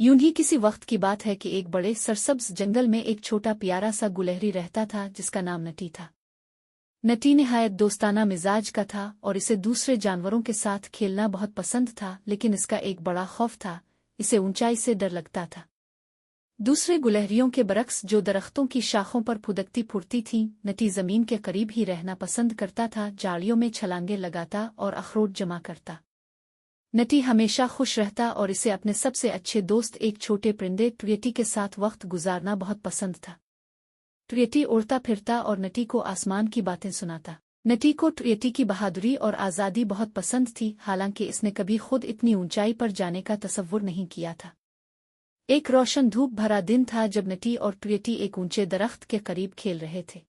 यूं ही किसी वक्त की बात है कि एक बड़े सरसब्ज जंगल में एक छोटा प्यारा सा गुलहरी रहता था जिसका नाम नटी था। नटी निहायत दोस्ताना मिजाज का था और इसे दूसरे जानवरों के साथ खेलना बहुत पसंद था, लेकिन इसका एक बड़ा खौफ था, इसे ऊंचाई से डर लगता था। दूसरे गुलहरियों के बरक्स जो दरख्तों की शाखों पर फुदकती फुरती थीं, नटी जमीन के करीब ही रहना पसंद करता था, झाड़ियों में छलांगे लगाता और अखरोट जमा करता। नटी हमेशा खुश रहता और इसे अपने सबसे अच्छे दोस्त एक छोटे परिंदे ट्वियटी के साथ वक्त गुजारना बहुत पसंद था। ट्वियटी उड़ता फिरता और नटी को आसमान की बातें सुनाता। नटी को ट्वियटी की बहादुरी और आज़ादी बहुत पसंद थी, हालांकि इसने कभी खुद इतनी ऊंचाई पर जाने का तसव्वुर नहीं किया था। एक रोशन धूप भरा दिन था जब नटी और ट्वियटी एक ऊंचे दरख्त के करीब खेल रहे थे।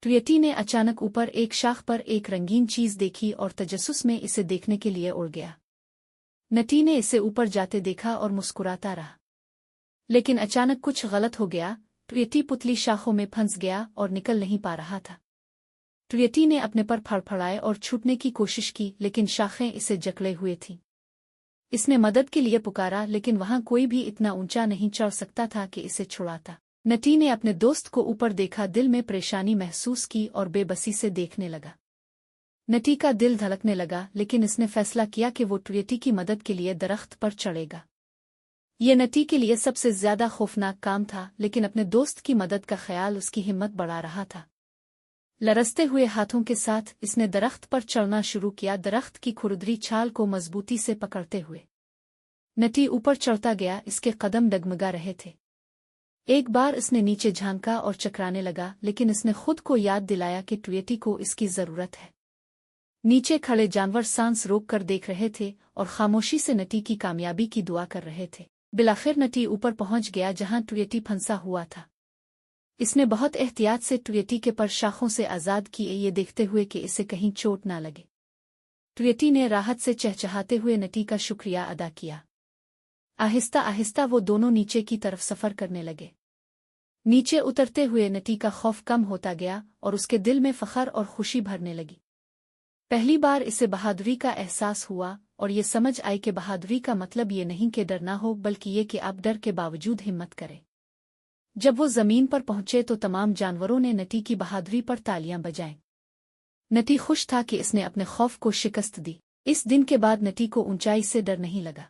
ट्वियटी ने अचानक ऊपर एक शाख पर एक रंगीन चीज देखी और तजस्सुस में इसे देखने के लिए उड़ गया। नटी ने इसे ऊपर जाते देखा और मुस्कुराता रहा, लेकिन अचानक कुछ गलत हो गया। ट्वियटी पुतली शाखों में फंस गया और निकल नहीं पा रहा था। ट्वियटी ने अपने पर फड़फड़ाए और छूटने की कोशिश की, लेकिन शाखें इसे जकड़े हुए थीं। इसने मदद के लिए पुकारा, लेकिन वहां कोई भी इतना ऊंचा नहीं चढ़ सकता था कि इसे छुड़ाता। नटी ने अपने दोस्त को ऊपर देखा, दिल में परेशानी महसूस की और बेबसी से देखने लगा। नटी का दिल धड़कने लगा, लेकिन इसने फैसला किया कि वो ट्वियटी की मदद के लिए दरख्त पर चढ़ेगा। ये नटी के लिए सबसे ज्यादा खौफनाक काम था, लेकिन अपने दोस्त की मदद का ख्याल उसकी हिम्मत बढ़ा रहा था। लरसते हुए हाथों के साथ इसने दरख्त पर चढ़ना शुरू किया, दरख्त की खुरदरी छाल को मजबूती से पकड़ते हुए। नटी ऊपर चढ़ता गया, इसके कदम डगमगा रहे थे। एक बार इसने नीचे झांका और चकराने लगा, लेकिन इसने खुद को याद दिलाया कि ट्वियटी को इसकी जरूरत है। नीचे खड़े जानवर सांस रोक कर देख रहे थे और खामोशी से नटी की कामयाबी की दुआ कर रहे थे। बिलाखिर नटी ऊपर पहुंच गया जहां ट्वियटी फंसा हुआ था। इसने बहुत एहतियात से ट्वियटी के पर शाखों से आजाद किए, ये देखते हुए कि इसे कहीं चोट ना लगे। ट्वियटी ने राहत से चहचहाते हुए नटी का शुक्रिया अदा किया। आहिस्ता आहिस्ता वो दोनों नीचे की तरफ सफर करने लगे। नीचे उतरते हुए नटी का खौफ कम होता गया और उसके दिल में फख्र और खुशी भरने लगी। पहली बार इसे बहादुरी का एहसास हुआ और ये समझ आई कि बहादुरी का मतलब ये नहीं कि डरना हो, बल्कि ये कि आप डर के बावजूद हिम्मत करें। जब वो जमीन पर पहुंचे तो तमाम जानवरों ने नटी की बहादुरी पर तालियां बजाईं। नटी खुश था कि इसने अपने खौफ को शिकस्त दी। इस दिन के बाद नटी को ऊंचाई से डर नहीं लगा।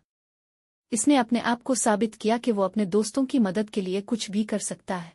इसने अपने आप को साबित किया कि वो अपने दोस्तों की मदद के लिए कुछ भी कर सकता है।